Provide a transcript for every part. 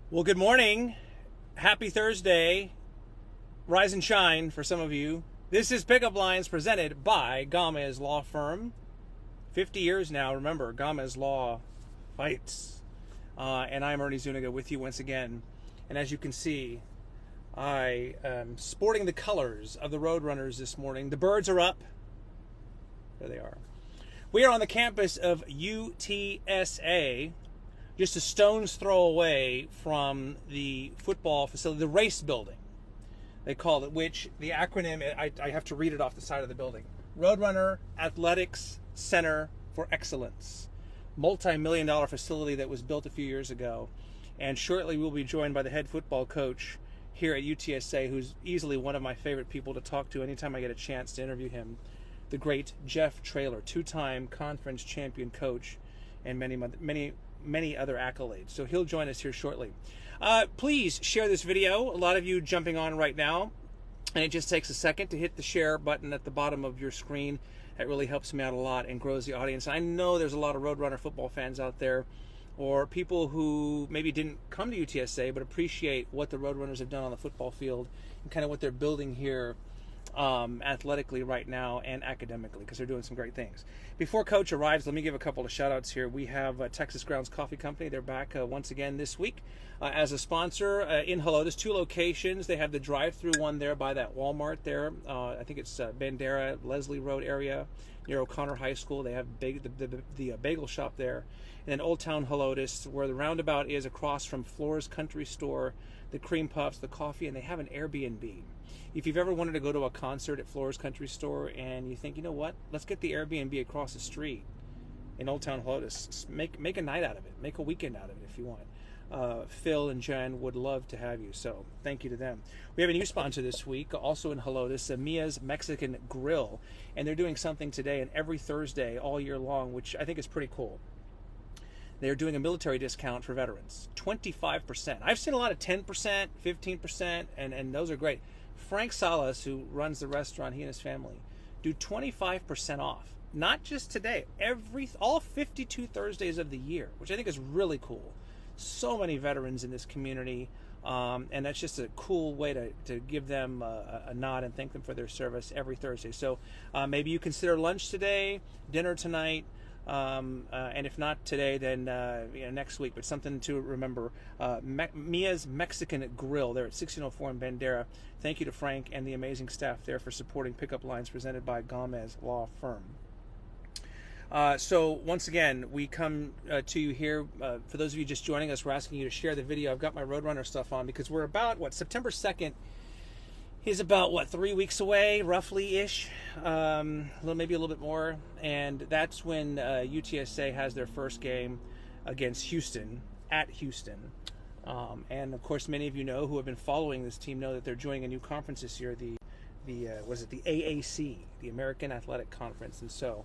Well, good morning. Happy Thursday. Rise and shine for some of you. This is Pickup Lines presented by Gamez Law Firm. 50 years now, remember, Gamez Law fights. And I'm Ernie Zuniga with you once again. And as you can see, I am sporting the colors of the Roadrunners this morning. The birds are up. There they are. We are on the campus of UTSA, just a stone's throw away from the football facility, the race building, they call it, which the acronym, I have to read it off the side of the building. Roadrunner Athletics Center for Excellence. Multi-million-dollar facility that was built a few years ago. And shortly we'll be joined by the head football coach here at UTSA, who's easily one of my favorite people to talk to anytime I get a chance to interview him. The great Jeff Traylor, two-time conference champion coach, and many other accolades. So he'll join us here shortly. Please share this video. A lot of you jumping on right now, and it just takes a second to hit the share button at the bottom of your screen. That really helps me out a lot and grows the audience. I know there's a lot of Roadrunner football fans out there, or people who maybe didn't come to UTSA but appreciate what the Roadrunners have done on the football field and kind of what they're building here athletically right now and academically, because they're doing some great things. Before Coach arrives, let me give a couple of shout outs here. We have Texas Grounds Coffee Company. They're back once again this week as a sponsor in Helotes, 2 locations. They have the drive-through one there by that Walmart there. I think it's Bandera, Leslie Road area near O'Connor High School. They have the bagel shop there. And then Old Town Helotes, where the roundabout is, across from Flora's Country Store, the cream puffs, the coffee, and they have an Airbnb. If you've ever wanted to go to a concert at Flora's Country Store and you think, you know what, let's get the Airbnb across the street in Old Town Helotes, make a night out of it, make a weekend out of it if you want. Phil and Jen would love to have you, so thank you to them. We have a new sponsor this week, also in Helotes, Mia's Mexican Grill, and they're doing something today and every Thursday all year long, which I think is pretty cool. They're doing a military discount for veterans, 25%. I've seen a lot of 10%, 15%, and those are great. Frank Salas, who runs the restaurant, he and his family, do 25% off. Not just today, all 52 Thursdays of the year, which I think is really cool. So many veterans in this community, and that's just a cool way to give them a nod and thank them for their service every Thursday. So maybe you consider lunch today, dinner tonight, and if not today, then next week. But something to remember: Mia's Mexican Grill. They're at 1604 in Bandera. Thank you to Frank and the amazing staff there for supporting Pickup Lines presented by Gamez Law Firm. So once again, we come to you here. For those of you just joining us, we're asking you to share the video. I've got my Roadrunner stuff on because we're about September 2nd. Is about 3 weeks away, roughly-ish, maybe a little bit more, and that's when UTSA has their first game against Houston, at Houston. And of course, many of you know who have been following this team know that they're joining a new conference this year, the AAC, the American Athletic Conference, and so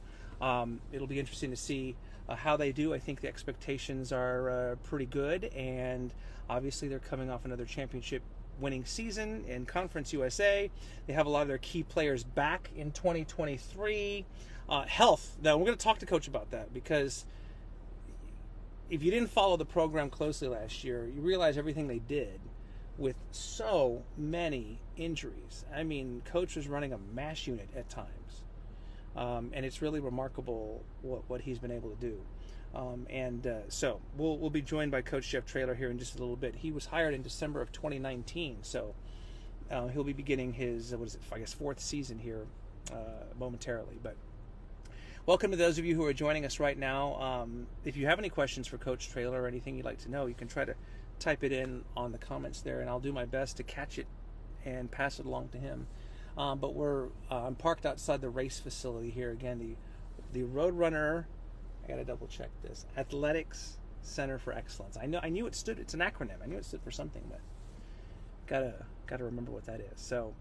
it'll be interesting to see how they do. I think the expectations are pretty good, and obviously they're coming off another championship winning season in Conference USA. They have a lot of their key players back in 2023. Health, now we're going to talk to Coach about that, because if you didn't follow the program closely last year, you realize everything they did with so many injuries. I mean, Coach was running a mass unit at times, and it's really remarkable what he's been able to do. So we'll be joined by Coach Jeff Traylor here in just a little bit. He was hired in December of 2019, so he'll be beginning his 4th season here momentarily. But welcome to those of you who are joining us right now. If you have any questions for Coach Traylor or anything you'd like to know, you can try to type it in on the comments there, and I'll do my best to catch it and pass it along to him. But I'm parked outside the race facility here again, the Roadrunner. I gotta double check this. Athletics Center for Excellence. I knew it stood. It's an acronym. I knew it stood for something, but gotta remember what that is. So,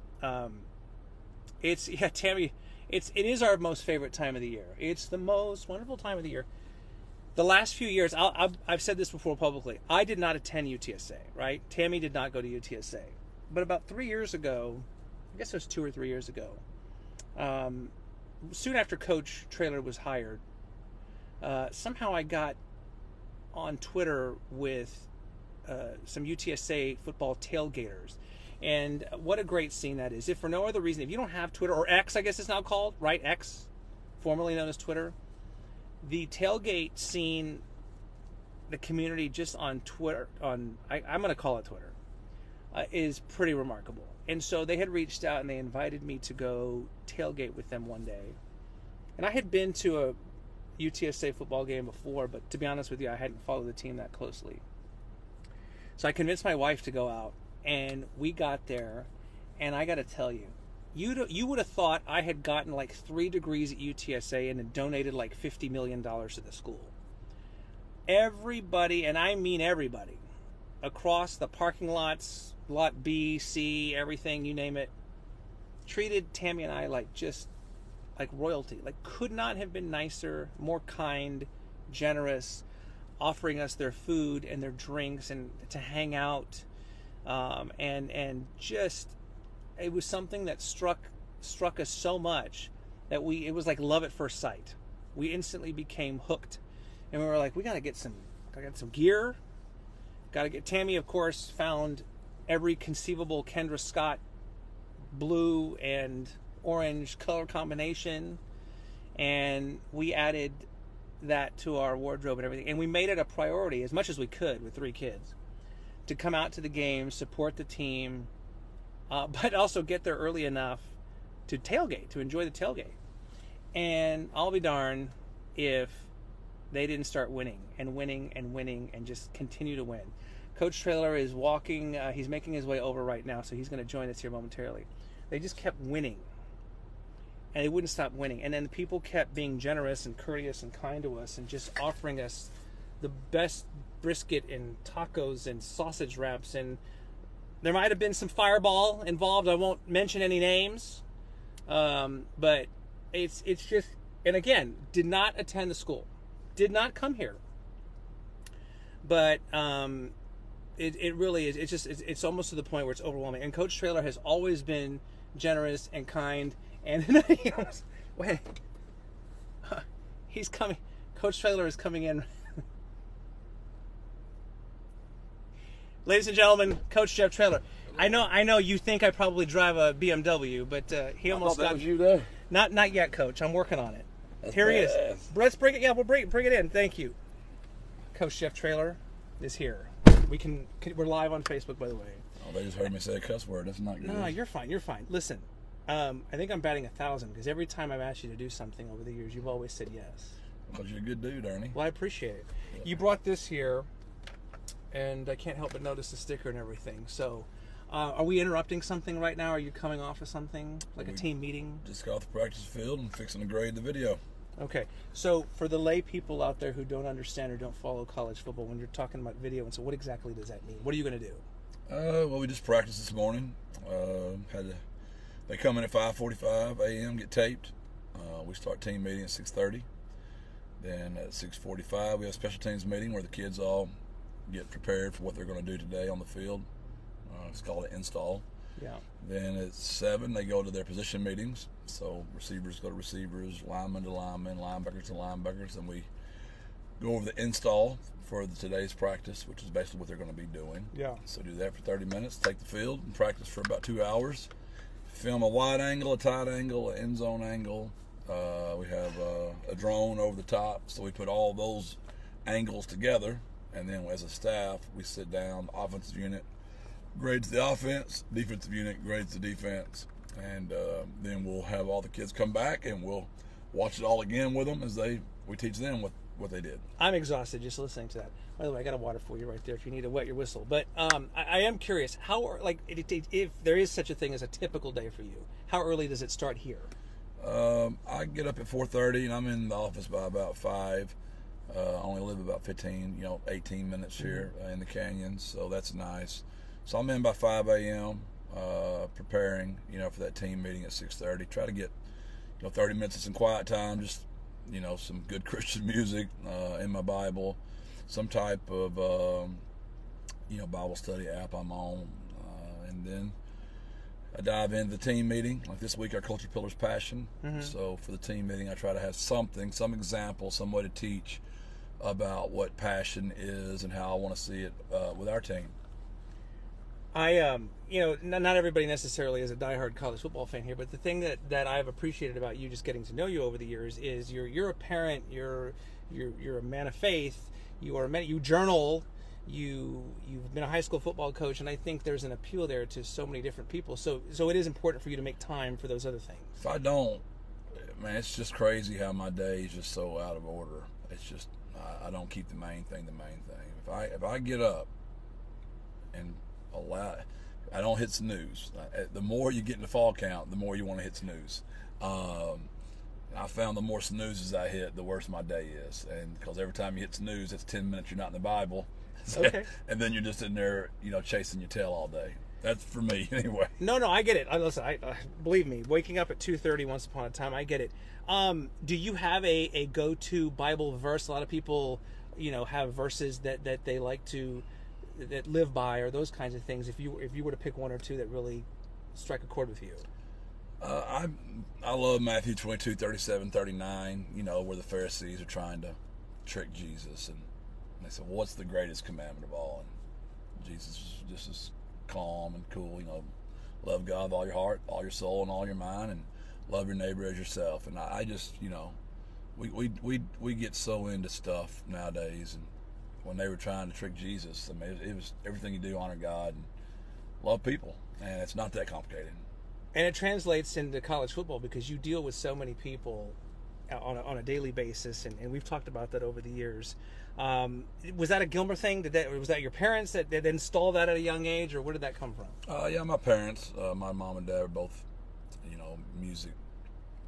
Tammy. It is our most favorite time of the year. It's the most wonderful time of the year. The last few years, I've said this before publicly. I did not attend UTSA. Right? Tammy did not go to UTSA. But about 3 years ago, I guess it was 2 or 3 years ago, soon after Coach Traylor was hired, somehow I got on Twitter with some UTSA football tailgaters. And what a great scene that is. If for no other reason, if you don't have Twitter, or X, I guess it's now called, right? X, formerly known as Twitter. The tailgate scene, the community just on Twitter, I'm going to call it Twitter, is pretty remarkable. And so they had reached out and they invited me to go tailgate with them one day. And I had been to a UTSA football game before, but to be honest with you, I hadn't followed the team that closely. So I convinced my wife to go out, and we got there, and I got to tell you, you would have thought I had gotten like 3 degrees at UTSA and had donated like $50 million to the school. Everybody, and I mean everybody, across the parking lots, lot B, C, everything, you name it, treated Tammy and I like just like royalty. Like, could not have been nicer, more kind, generous, offering us their food and their drinks and to hang out, and just, it was something that struck us so much that it was like love at first sight. We instantly became hooked, and we were like, we gotta get some gear. Gotta get. Tammy, of course, found every conceivable Kendra Scott blue and orange color combination, and we added that to our wardrobe and everything, and we made it a priority as much as we could with 3 kids to come out to the game, support the team, but also get there early enough to tailgate, to enjoy the tailgate. And I'll be darned if they didn't start winning and just continue to win. Coach Traylor is walking, he's making his way over right now, so he's going to join us here momentarily. They just kept winning, and they wouldn't stop winning. And then the people kept being generous and courteous and kind to us and just offering us the best brisket and tacos and sausage wraps. And there might have been some fireball involved. I won't mention any names. But it's just, and again, did not attend the school. Did not come here. But it really is. It's almost to the point where it's overwhelming. And Coach Traylor has always been generous and kind. And he almost, wait, he's coming. Coach Traylor is coming in. Ladies and gentlemen, Coach Jeff Traylor. I know you think I probably drive a BMW, but he almost got. That was you there. Not yet, Coach. I'm working on it. That's Here he badass. is. Let's bring it. Yeah, we'll bring it in. Thank you. Coach Jeff Traylor is here. We're live on Facebook, by the way. Oh, they just heard me say a cuss word. That's not good. No, you're fine. You're fine. Listen, I think I'm batting 1,000 because every time I've asked you to do something over the years, you've always said yes. Because you're a good dude, Ernie. Well, I appreciate it. Yeah. You brought this here, and I can't help but notice the sticker and everything. So, are we interrupting something right now? Are you coming off of something, like a team meeting? Just got off the practice field and fixing to grade the video. Okay. So, for the lay people out there who don't understand or don't follow college football, when you're talking about video, and so what exactly does that mean? What are you going to do? Well, we just practiced this morning. They come in at 5:45 a.m., get taped. We start team meeting at 6:30. Then at 6:45, we have a special teams meeting where the kids all get prepared for what they're going to do today on the field. It's called an install. Yeah. Then at 7, they go to their position meetings. So receivers go to receivers, linemen to linemen, linebackers to linebackers, and we go over the install for today's practice, which is basically what they're going to be doing. Yeah. So do that for 30 minutes, take the field, and practice for about 2 hours. Film a wide angle, a tight angle, an end zone angle. We have a drone over the top, so we put all those angles together, and then as a staff, we sit down, the offensive unit grades the offense, defensive unit grades the defense, and then we'll have all the kids come back and we'll watch it all again with them as we teach them what they did. I'm exhausted just listening to that. By the way, I got a water for you right there if you need to wet your whistle. But I am curious, if there is such a thing as a typical day for you, how early does it start here? I get up at 4:30 and I'm in the office by about 5. I only live about 18 minutes here in the canyons, so that's nice. So I'm in by 5 a.m. Preparing, for that team meeting at 6:30. Try to get, 30 minutes of some quiet time, just, some good Christian music in my Bible, some type of, Bible study app I'm on, and then I dive into the team meeting. Like this week, our culture pillar is passion. Mm-hmm. So for the team meeting, I try to have something, some example, some way to teach about what passion is and how I want to see it with our team. Not everybody necessarily is a diehard college football fan here, but the thing that I've appreciated about you, just getting to know you over the years, is you're a parent, you're a man of faith, you journal, you've been a high school football coach, and I think there's an appeal there to so many different people. So it is important for you to make time for those other things. If I don't, man, it's just crazy how my day is just so out of order. It's just I don't keep the main thing the main thing. If I get up and I don't hit snooze. The more you get in the fall count, the more you want to hit snooze. I found the more snoozes I hit, the worse my day is. And because every time you hit snooze, it's 10 minutes you're not in the Bible. Okay. And then you're just in there, chasing your tail all day. That's for me anyway. No, I get it. Listen, believe me, waking up at 2:30 once upon a time, I get it. Do you have a go-to Bible verse? A lot of people, have verses that they like to that live by, or those kinds of things. If you were to pick one or two that really strike a chord with you. I love Matthew 22:37-39. Where the Pharisees are trying to trick Jesus, and they said, well, "What's the greatest commandment of all?" And Jesus just is calm and cool. Love God with all your heart, all your soul, and all your mind, and love your neighbor as yourself. And I just, we get so into stuff nowadays, and when they were trying to trick Jesus, I mean, it was everything you do, honor God and love people, and it's not that complicated. And it translates into college football because you deal with so many people on a daily basis, and we've talked about that over the years. Was that a Gilmer thing? Was that your parents that installed that at a young age, or where did that come from? Yeah, my parents, my mom and dad were both, music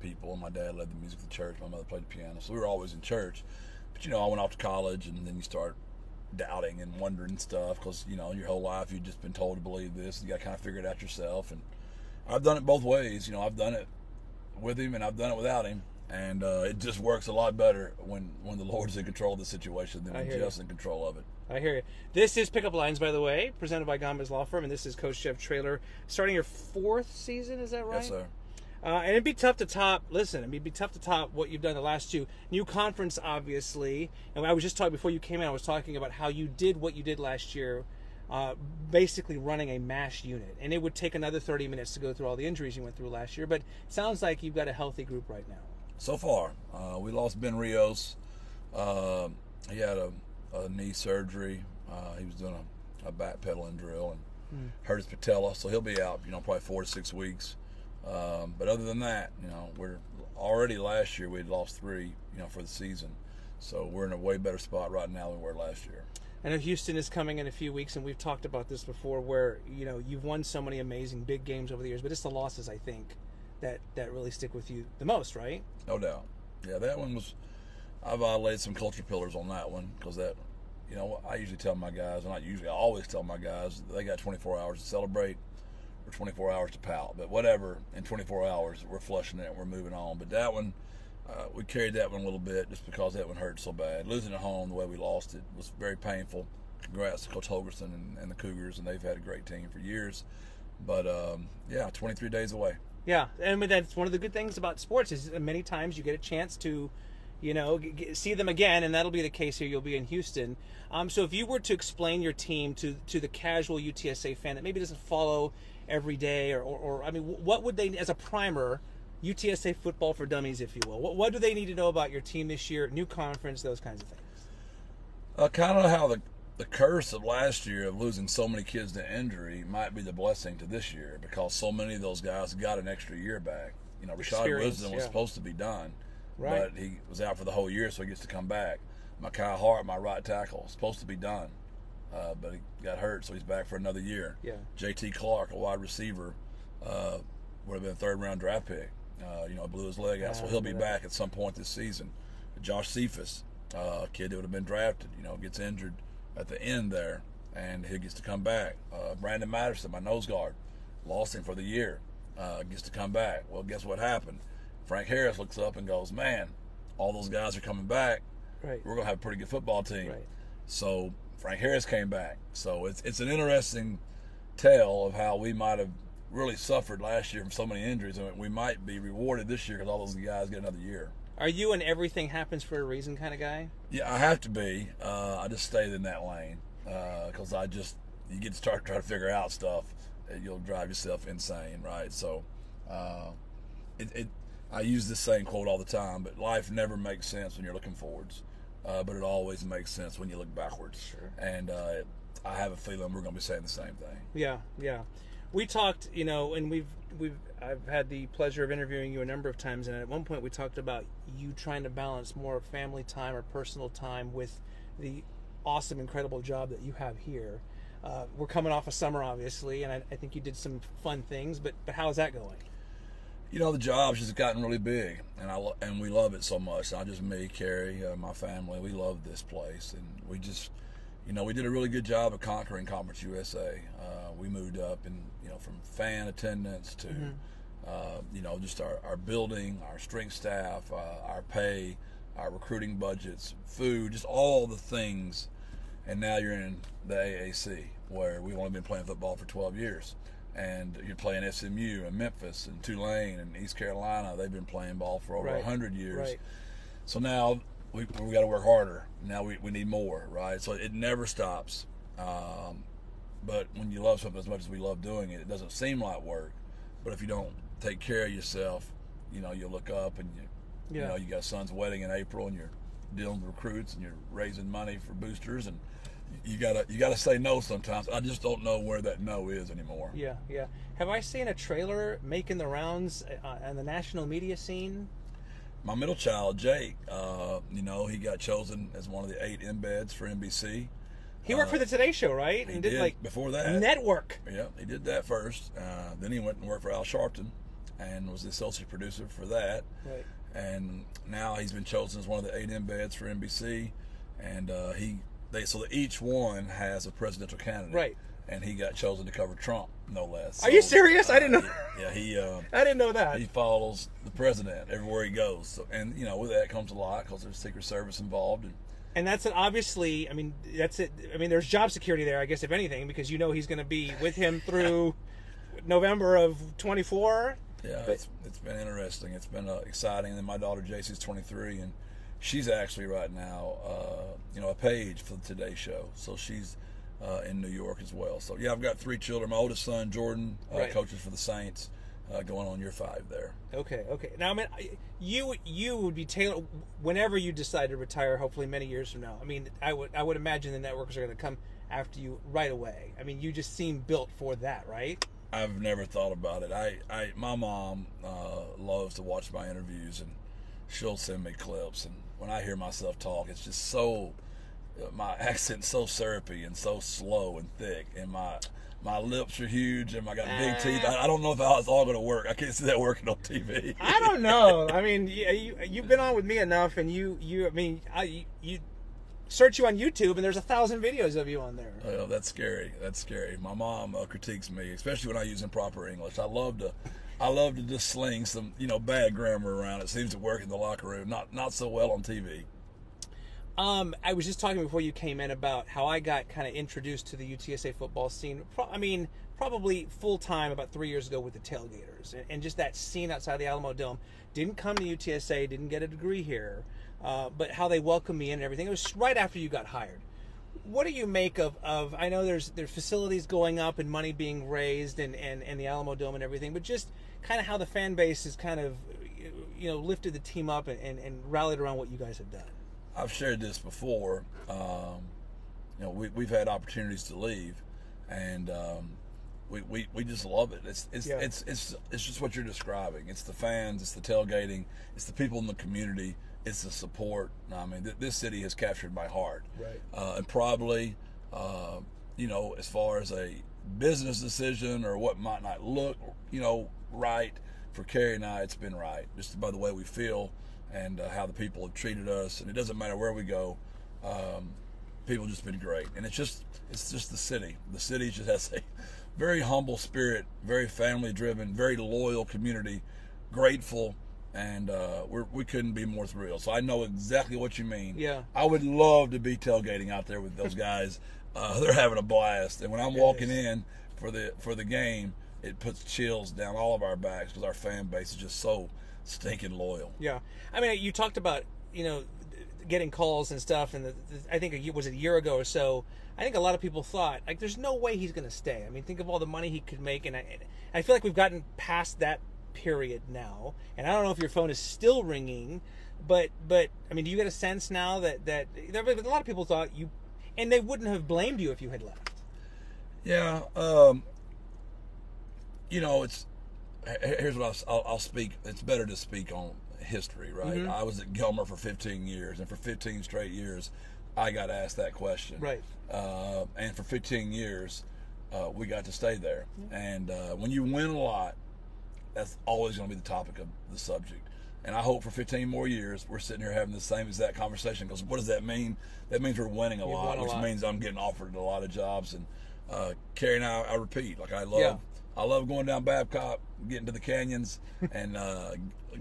people. My dad led the music of the church. My mother played the piano, so we were always in church. But I went off to college, and then you start doubting and wondering stuff because your whole life you've just been told to believe this, and you got to kind of figure it out yourself. And I've done it both ways. I've done it with him, and I've done it without him. And it just works a lot better when the Lord's in control of the situation than when just in control of it. I hear you. This is Pickup Lines, by the way, presented by Gamez Law Firm, and this is Coach Jeff Traylor, starting your 4th season, is that right? Yes, sir. And it'd be tough to top, it'd be tough to top what you've done the last two. New conference, obviously, and I was just talking, before you came in, I was talking about how you did what you did last year, basically running a MASH unit. And it would take another 30 minutes to go through all the injuries you went through last year, but it sounds like you've got a healthy group right now. So far, we lost Ben Rios. He had a knee surgery. He was doing a backpedaling drill and hurt his patella, so he'll be out, probably 4 to 6 weeks. But other than that, we're already last year we'd lost 3, for the season. So we're in a way better spot right now than we were last year. I know Houston is coming in a few weeks, and we've talked about this before, where you've won so many amazing big games over the years, but it's the losses, I think, that really stick with you the most, right? No doubt. Yeah, that one was. I violated some culture pillars on that one because that, I usually tell my guys, and I always tell my guys they got 24 hours to celebrate or 24 hours to pout. But whatever, in 24 hours we're flushing it and we're moving on. But that one, we carried that one a little bit just because that one hurt so bad. Losing at home the way we lost it was very painful. Congrats to Coach Holgerson and the Cougars, and they've had a great team for years. But 23 days away. Yeah, and that's one of the good things about sports is many times you get a chance to, see them again, and that'll be the case here. You'll be in Houston. So if you were to explain your team to the casual UTSA fan that maybe doesn't follow every day, or what would they, as a primer, UTSA football for dummies, if you will, what do they need to know about your team this year, new conference, those kinds of things? Kind of how the curse of last year of losing so many kids to injury might be the blessing to this year because so many of those guys got an extra year back. Rashad Wisdom was supposed to be done, right, but he was out for the whole year, so he gets to come back. Mekhi Hart, my right tackle, supposed to be done, but he got hurt, so he's back for another year. Yeah. J.T. Clark, a wide receiver, would have been a 3rd-round draft pick. Blew his leg out, so he'll be back at some point this season. Josh Cephas, a kid that would have been drafted, gets injured at the end there, and he gets to come back. Brandon Matterson, my nose guard, lost him for the year, gets to come back. Well, guess what happened? Frank Harris looks up and goes, man, all those guys are coming back. Right. We're going to have a pretty good football team. Right. So Frank Harris came back. So it's an interesting tale of how we might have really suffered last year from so many injuries, and we might be rewarded this year because all those guys get another year. Are you an everything happens for a reason kind of guy? Yeah, I have to be. I just stay in that lane because you get to start trying to figure out stuff, and you'll drive yourself insane, right? So, I use this same quote all the time, but life never makes sense when you're looking forwards, but it always makes sense when you look backwards. Sure. And I have a feeling we're going to be saying the same thing. Yeah, yeah. We talked, and I've had the pleasure of interviewing you a number of times, and at one point we talked about you trying to balance more family time or personal time with the awesome, incredible job that you have here. We're coming off of summer, obviously, and I think you did some fun things, but how's that going? The job's just gotten really big, and we love it so much. Not just me, Carrie, my family. We love this place, and we just, we did a really good job of conquering Conference USA. We moved up, and from fan attendance to, just our building, our strength staff, our pay, our recruiting budgets, food, just all the things. And now you're in the AAC, where we've only been playing football for 12 years. And you're playing SMU and Memphis and Tulane and East Carolina. They've been playing ball for over 100 years. Right. So now we got to work harder. Now we need more, right? So it never stops. But when you love something as much as we love doing it, it doesn't seem like work. But if you don't take care of yourself, you look up and you got a son's wedding in April, and you're dealing with recruits, and you're raising money for boosters, and you gotta say no sometimes. I just don't know where that no is anymore. Yeah, yeah. Have I seen a trailer making the rounds on the national media scene? My middle child, Jake, he got chosen as one of the 8 embeds for NBC. He worked for the Today Show, right? He did before that. Network. Yeah, he did that first. Then he went and worked for Al Sharpton and was the associate producer for that. Right. And now he's been chosen as one of the 8 embeds for NBC. And so each one has a presidential candidate. Right. And he got chosen to cover Trump, no less. Are you serious? I didn't know. I didn't know that. He follows the president everywhere he goes. So, and with that comes a lot because there's Secret Service involved. And that's obviously, that's it. There's job security there, I guess, if anything, because he's going to be with him through November of 24. Yeah, it's been interesting. It's been exciting. And then my daughter JC's 23, and she's actually right now, a page for the Today Show. So she's in New York as well. So yeah, I've got 3 children. My oldest son, Jordan, coaches for the Saints, going on year 5 there. Okay. Now, you would be Taylor whenever you decide to retire. Hopefully, many years from now. I would imagine the networks are going to come after you right away. You just seem built for that, right? I've never thought about it. My mom loves to watch my interviews, and she'll send me clips. And when I hear myself talk, it's just so, my accent's so syrupy and so slow and thick, and my lips are huge, and I got big teeth. I don't know how it's all going to work. I can't see that working on TV. I don't know. You've been on with me enough, and you search you on YouTube, and there's 1,000 videos of you on there. Well, that's scary. My mom critiques me, especially when I use improper English. I love to just sling some bad grammar around. It seems to work in the locker room. Not so well on TV. I was just talking before you came in about how I got kind of introduced to the UTSA football scene. Probably full time about 3 years ago with the Tailgaters, and just that scene outside the Alamo Dome. Didn't come to UTSA, didn't get a degree here, but how they welcomed me in and everything. It was right after you got hired. What do you make of I know there's facilities going up and money being raised and the Alamo Dome and everything, but just kind of how the fan base has kind of lifted the team up and rallied around what you guys have done. I've shared this before. We've had opportunities to leave, and we just love it. It's just what you're describing. It's the fans, it's the tailgating, it's the people in the community, it's the support. This city has captured my heart. Right. And probably, as far as a business decision or what might not look, right for Carrie and I, it's been right just by the way we feel. And how the people have treated us, and it doesn't matter where we go. People have just been great, and it's just the city. The city just has a very humble spirit, very family-driven, very loyal community, grateful, and we couldn't be more thrilled. So I know exactly what you mean. Yeah, I would love to be tailgating out there with those guys. They're having a blast, and when I'm walking in for the game, it puts chills down all of our backs because our fan base is just so stinking loyal. Yeah. I mean, you talked about, getting calls and stuff, and I think it was a year ago or so. I think a lot of people thought, like, there's no way he's going to stay. I mean, think of all the money he could make, and I feel like we've gotten past that period now. And I don't know if your phone is still ringing, but I mean, do you get a sense now that a lot of people thought you, and they wouldn't have blamed you if you had left? Yeah. It's here's what I'll speak. It's better to speak on history, right? Mm-hmm. I was at Gilmer for 15 years, and for 15 straight years, I got asked that question. Right. And for 15 years, we got to stay there. Mm-hmm. And when you win a lot, that's always going to be the topic of the subject. And I hope for 15 more years, we're sitting here having the same exact conversation. Because what does that mean? That means we're winning a lot, which means I'm getting offered a lot of jobs. And Carrie and I repeat, like I love going down Babcock, getting to the canyons, and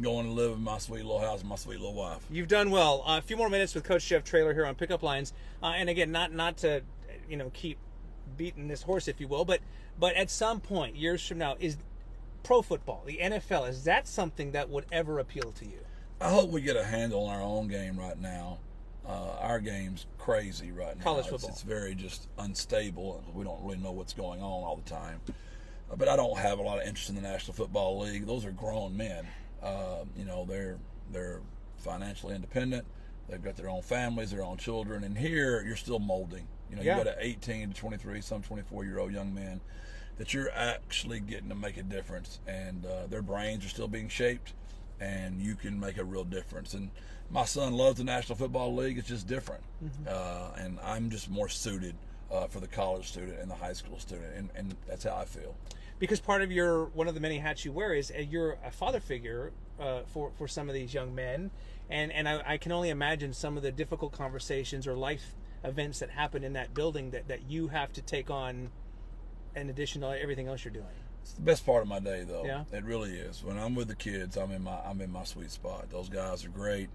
going to live in my sweet little house with my sweet little wife. You've done well. A few more minutes with Coach Jeff Traylor here on Pickup Lines. And again, not to keep beating this horse, if you will, but at some point, years from now, is pro football, the NFL, is that something that would ever appeal to you? I hope we get a handle on our own game right now. Our game's crazy right now. College football. It's very just unstable. We don't really know what's going on all the time. But I don't have a lot of interest in the National Football League. Those are grown men. They're financially independent. They've got their own families, their own children. And here, you're still molding. You've got an 18 to 23, some 24-year-old young man that you're actually getting to make a difference. And their brains are still being shaped, and you can make a real difference. And my son loves the National Football League. It's just different. Mm-hmm. And I'm just more suited for the college student and the high school student. And that's how I feel. Because part of one of the many hats you wear is you're a father figure for some of these young men, and I can only imagine some of the difficult conversations or life events that happen in that building that you have to take on, in addition to everything else you're doing. It's the best part of my day, though. Yeah. It really is. When I'm with the kids, I'm in my sweet spot. Those guys are great.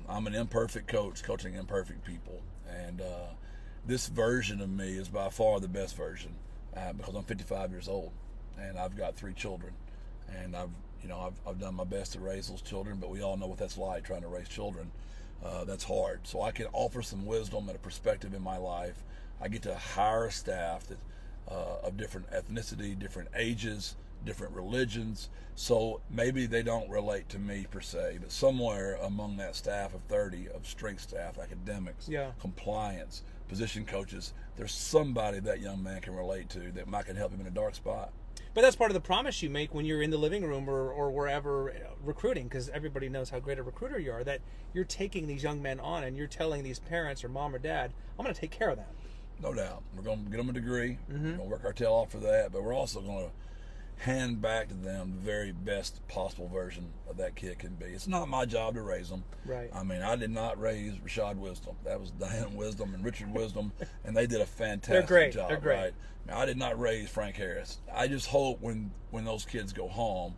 I'm an imperfect coach, coaching imperfect people, and this version of me is by far the best version. Because I'm 55 years old, and I've got 3 children, and I've done my best to raise those children, but we all know what that's like, trying to raise children. That's hard. So I can offer some wisdom and a perspective in my life. I get to hire a staff that of different ethnicity, different ages, different religions. So maybe they don't relate to me per se, but somewhere among that staff of 30 of strength staff, academics, compliance, position coaches, there's somebody that young man can relate to that might can help him in a dark spot. But that's part of the promise you make when you're in the living room or wherever recruiting, because everybody knows how great a recruiter you are, that you're taking these young men on and you're telling these parents or mom or dad, I'm going to take care of them. No doubt. We're going to get them a degree. Mm-hmm. We're going to work our tail off for that, but we're also going to hand back to them the very best possible version of that kid can be. It's not my job to raise them. Right. I mean, I did not raise Rashad Wisdom. That was Diane Wisdom and Richard Wisdom, and they did a fantastic job. They're great. Right? Now, I did not raise Frank Harris. I just hope when those kids go home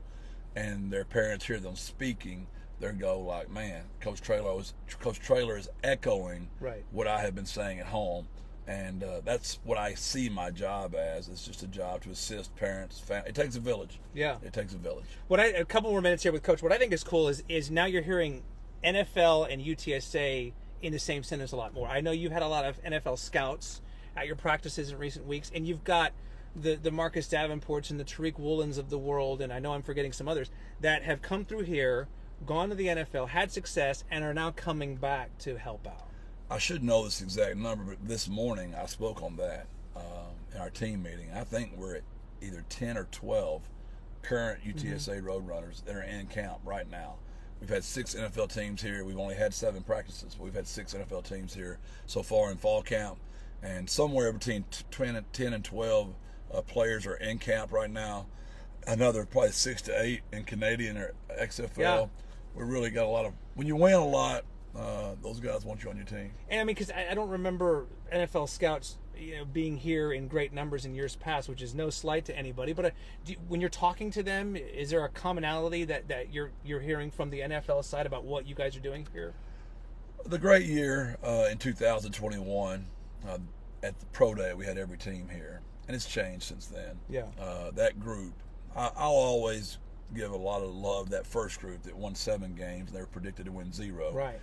and their parents hear them speaking, they'll go like, man, Coach Traylor is echoing what I have been saying at home. And that's what I see my job as. It's just a job to assist parents, family. It takes a village. Yeah. It takes a village. A couple more minutes here with Coach. What I think is cool is now you're hearing NFL and UTSA in the same sentence a lot more. I know you've had a lot of NFL scouts at your practices in recent weeks, and you've got the Marcus Davenports and the Tariq Woolens of the world, and I know I'm forgetting some others, that have come through here, gone to the NFL, had success, and are now coming back to help out. I should know this exact number, but this morning I spoke on that in our team meeting. I think we're at either 10 or 12 current UTSA Roadrunners that are in camp right now. We've had 6 NFL teams here. We've only had 7 practices, but we've had 6 NFL teams here so far in fall camp. And somewhere between 10 and 12 players are in camp right now. Another probably 6 to 8 in Canadian or XFL. Yeah. We really got a lot of – when you win a lot, those guys want you on your team. And I mean, because I don't remember NFL scouts, being here in great numbers in years past, which is no slight to anybody. But when you're talking to them, is there a commonality that you're hearing from the NFL side about what you guys are doing here? The great year in 2021 at the Pro Day, we had every team here, and it's changed since then. Yeah. That group, I'll always give a lot of love to that first group that won 7 games and they were predicted to win 0. Right.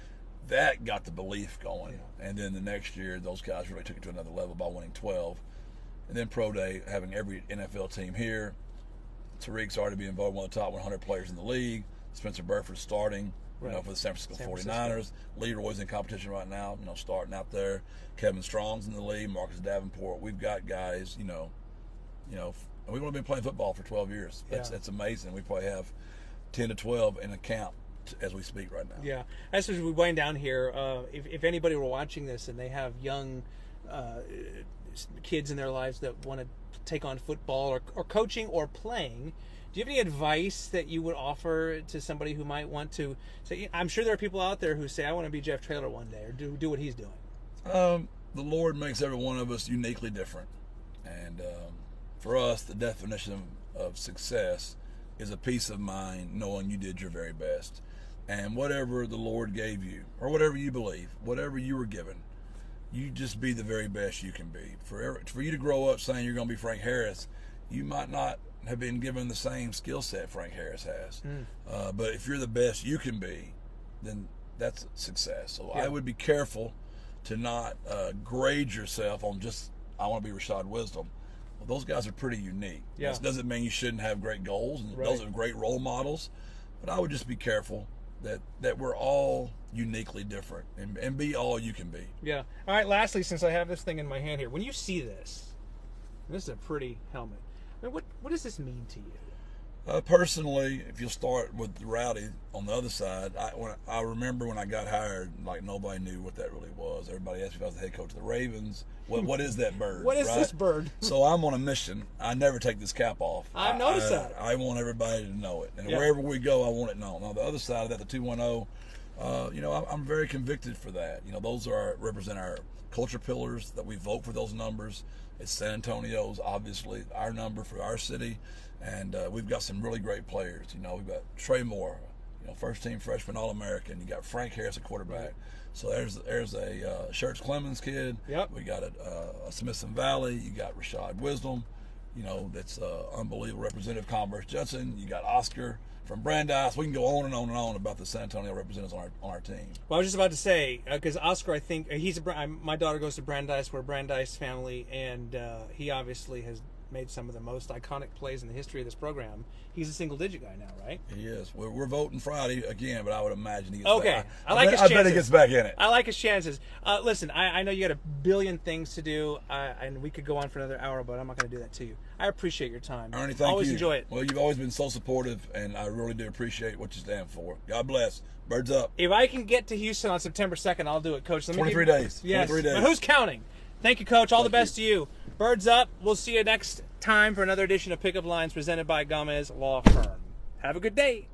That got the belief going. Yeah. And then the next year, those guys really took it to another level by winning 12. And then Pro Day, having every NFL team here. Tariq's already been involved, one of the top 100 players in the league. Spencer Burford starting, for the San Francisco 49ers. Leroy's in competition right now, starting out there. Kevin Strong's in the league. Marcus Davenport. We've got guys, we've only been playing football for 12 years. That's amazing. We probably have 10 to 12 in account as we speak right now. Yeah. As we wind down here, if anybody were watching this and they have young kids in their lives that want to take on football or coaching or playing, do you have any advice that you would offer to somebody who might want to say, I'm sure there are people out there who say, I want to be Jeff Traylor one day or do what he's doing? The Lord makes every one of us uniquely different. And for us, the definition of success is a peace of mind knowing you did your very best. And whatever the Lord gave you, or whatever you believe, whatever you were given, you just be the very best you can be. For you to grow up saying you're going to be Frank Harris, you might not have been given the same skill set Frank Harris has. But if you're the best you can be, then that's success. So I would be careful to not grade yourself on just, I want to be Rashad Wisdom. Well, those guys are pretty unique. Yeah. This doesn't mean you shouldn't have great goals, and those are great role models. But I would just be careful that we're all uniquely different and be all you can be. Yeah. All right, lastly, since I have this thing in my hand here, when you see this is a pretty helmet. I mean, what does this mean to you? Personally, if you'll start with Rowdy on the other side, I remember when I got hired, like nobody knew what that really was. Everybody asked me if I was the head coach of the Ravens. What is that bird? What is this bird? So I'm on a mission. I never take this cap off. I've noticed that. I want everybody to know it. And wherever we go, I want it known. Now, the other side of that, the 210, I'm very convicted for that. Those represent our culture pillars that we vote for those numbers. It's San Antonio's, obviously, our number for our city. And we've got some really great players. We've got Trey Moore, first-team freshman All-American. You got Frank Harris, a quarterback. So there's a Schertz Clemens kid. Yep. We got a Smithson Valley. You got Rashad Wisdom. That's unbelievable representative Converse Judson. You got Oscar from Brandeis. We can go on and on and on about the San Antonio representatives on our team. Well, I was just about to say, because Oscar, I think, my daughter goes to Brandeis. We're a Brandeis family, and he obviously has made some of the most iconic plays in the history of this program. He's a single-digit guy now, right? He is. We're voting Friday again, but I would imagine he gets back. I bet he gets back in it. I like his chances. Listen, I know you got a billion things to do, and we could go on for another hour, but I'm not going to do that to you. I appreciate your time. Ernie, thank you. Always enjoy it. Well, you've always been so supportive, and I really do appreciate what you stand for. God bless. Birds up. If I can get to Houston on September 2nd, I'll do it, Coach. 23 days. Yes. 23 days. But who's counting? Thank you, Coach. All the best to you. Birds up. We'll see you next time for another edition of Pickup Lines presented by Gamez Law Firm. Have a good day.